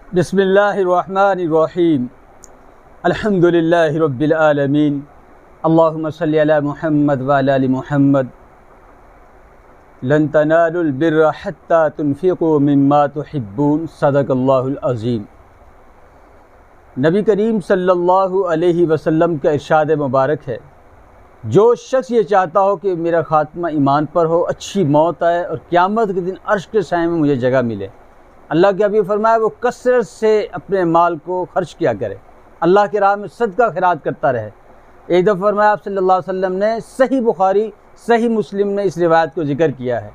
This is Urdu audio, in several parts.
بسم اللہ الرحمن الرحیم الحمد للہ رب العالمین اللہم صلی علی محمد وعلی آل محمد لن تنالوا البر حتی تنفقوا مما تحبون صدق اللہ العظیم۔ نبی کریم صلی اللہ علیہ وسلم کا ارشاد مبارک ہے، جو شخص یہ چاہتا ہو کہ میرا خاتمہ ایمان پر ہو، اچھی موت آئے اور قیامت کے دن عرش کے سائے میں مجھے جگہ ملے، اللہ کے حبیب فرمایا وہ کثرت سے اپنے مال کو خرچ کیا کرے، اللہ کی راہ میں صدقہ خیرات کرتا رہے۔ ایک دفعہ فرمایا آپ صلی اللہ علیہ وسلم نے، صحیح بخاری صحیح مسلم نے اس روایت کو ذکر کیا ہے،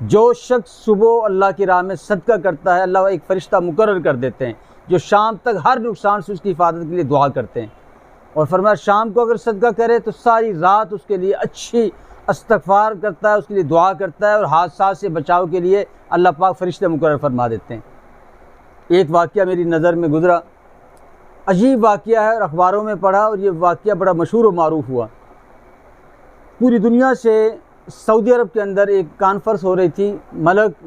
جو شخص صبح اللہ کی راہ میں صدقہ کرتا ہے، اللہ ایک فرشتہ مقرر کر دیتے ہیں جو شام تک ہر نقصان سے اس کی حفاظت کے لیے دعا کرتے ہیں، اور فرمایا شام کو اگر صدقہ کرے تو ساری رات اس کے لیے اچھی استغفار کرتا ہے، اس کے لیے دعا کرتا ہے، اور حادثات سے بچاؤ کے لیے اللہ پاک فرشتے مقرر فرما دیتے ہیں۔ ایک واقعہ میری نظر میں گزرا، عجیب واقعہ ہے، اور اخباروں میں پڑھا اور یہ واقعہ بڑا مشہور و معروف ہوا۔ پوری دنیا سے سعودی عرب کے اندر ایک کانفرنس ہو رہی تھی، ملک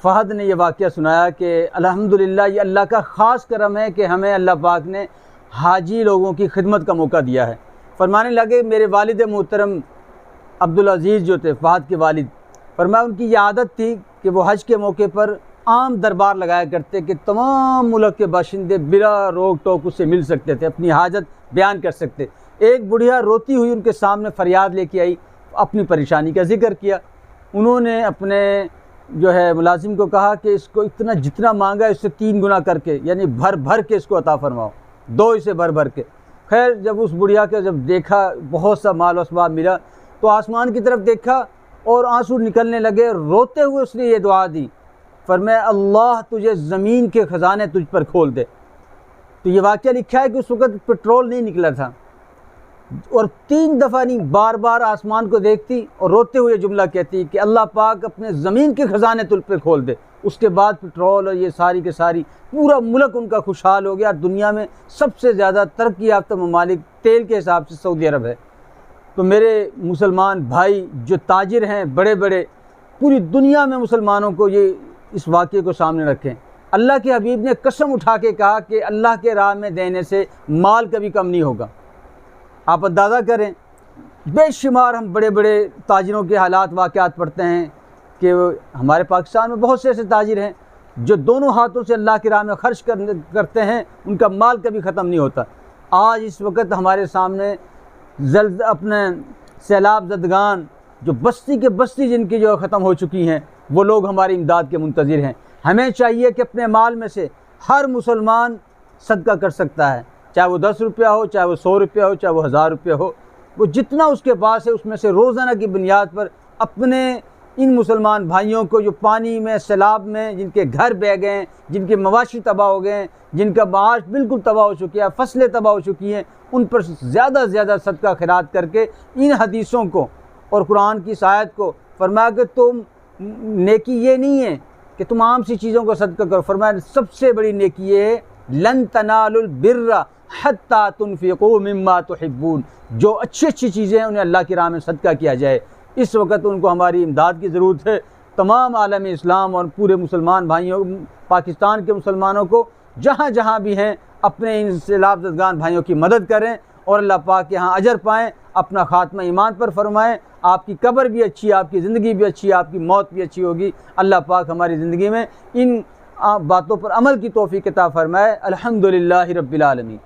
فہد نے یہ واقعہ سنایا کہ الحمدللہ یہ اللہ کا خاص کرم ہے کہ ہمیں اللہ پاک نے حاجی لوگوں کی خدمت کا موقع دیا ہے۔ فرمانے لگے میرے والد محترم عبدالعزیز جو تھے فہد کے والد، فرمایا ان کی یہ عادت تھی کہ وہ حج کے موقع پر عام دربار لگایا کرتے کہ تمام ملک کے باشندے بلا روک ٹوک اس سے مل سکتے تھے، اپنی حاجت بیان کر سکتے۔ ایک بڑھیا روتی ہوئی ان کے سامنے فریاد لے کے آئی، اپنی پریشانی کا ذکر کیا۔ انہوں نے اپنے ملازم کو کہا کہ اس کو اتنا جتنا مانگا اس سے 3 گنا کر کے، یعنی بھر بھر کے اس کو عطا فرماؤ، دو اسے بھر بھر کے۔ خیر جب اس بڑھیا کے جب دیکھا بہت سا مال و اسباب ملا تو آسمان کی طرف دیکھا اور آنسو نکلنے لگے، روتے ہوئے اس نے یہ دعا دی، فرمایا اللہ تجھے زمین کے خزانے تجھ پر کھول دے۔ تو یہ واقعہ لکھا ہے کہ اس وقت پیٹرول نہیں نکلا تھا، اور 3 دفعہ نہیں بار بار آسمان کو دیکھتی اور روتے ہوئے جملہ کہتی کہ اللہ پاک اپنے زمین کے خزانے تجھ پر کھول دے۔ اس کے بعد پیٹرول اور یہ ساری کے ساری پورا ملک ان کا خوشحال ہو گیا، اور دنیا میں سب سے زیادہ ترقی یافتہ ممالک تیل کے حساب سے سعودی عرب ہے۔ تو میرے مسلمان بھائی جو تاجر ہیں بڑے بڑے، پوری دنیا میں مسلمانوں کو یہ اس واقعے کو سامنے رکھیں۔ اللہ کے حبیب نے قسم اٹھا کے کہا کہ اللہ کے راہ میں دینے سے مال کبھی کم نہیں ہوگا۔ آپ اندازہ کریں، بے شمار ہم بڑے بڑے تاجروں کے حالات واقعات پڑھتے ہیں کہ ہمارے پاکستان میں بہت سے ایسے تاجر ہیں جو دونوں ہاتھوں سے اللہ کی راہ میں خرچ کرتے ہیں، ان کا مال کبھی ختم نہیں ہوتا۔ آج اس وقت ہمارے سامنے اپنے سیلاب زدگان جو بستی کے بستی جن کی جو ختم ہو چکی ہیں، وہ لوگ ہماری امداد کے منتظر ہیں۔ ہمیں چاہیے کہ اپنے مال میں سے ہر مسلمان صدقہ کر سکتا ہے، چاہے وہ 10 روپیہ ہو، چاہے وہ 100 روپیہ ہو، چاہے وہ 1000 روپیہ ہو، وہ جتنا اس کے پاس ہے اس میں سے روزانہ کی بنیاد پر اپنے ان مسلمان بھائیوں کو جو پانی میں سیلاب میں جن کے گھر بہہ گئے ہیں، جن کے مواشی تباہ ہو گئے ہیں، جن کا معاش بالکل تباہ ہو چکی ہے، فصلیں تباہ ہو چکی ہیں، ان پر زیادہ سے زیادہ صدقہ خیرات کر کے ان حدیثوں کو اور قرآن کی اس آیت کو فرمایا کہ تم نیکی یہ نہیں ہے کہ تم عام سی چیزوں کو صدقہ کرو، فرمایا سب سے بڑی نیکی یہ ہے لن تنالوا البر حتی تنفقوا مما تحبون، جو اچھی اچھی چیزیں ہیں انہیں اللہ کی راہ میں صدقہ کیا جائے۔ اس وقت ان کو ہماری امداد کی ضرورت ہے۔ تمام عالم اسلام اور پورے مسلمان بھائیوں، پاکستان کے مسلمانوں کو جہاں جہاں بھی ہیں اپنے ان سیلاب زدگان بھائیوں کی مدد کریں اور اللہ پاک کے ہاں اجر پائیں، اپنا خاتمہ ایمان پر فرمائیں۔ آپ کی قبر بھی اچھی، آپ کی زندگی بھی اچھی، آپ کی موت بھی اچھی ہوگی۔ اللہ پاک ہماری زندگی میں ان باتوں پر عمل کی توفیق عطا فرمائے۔ الحمدللہ رب العالمین۔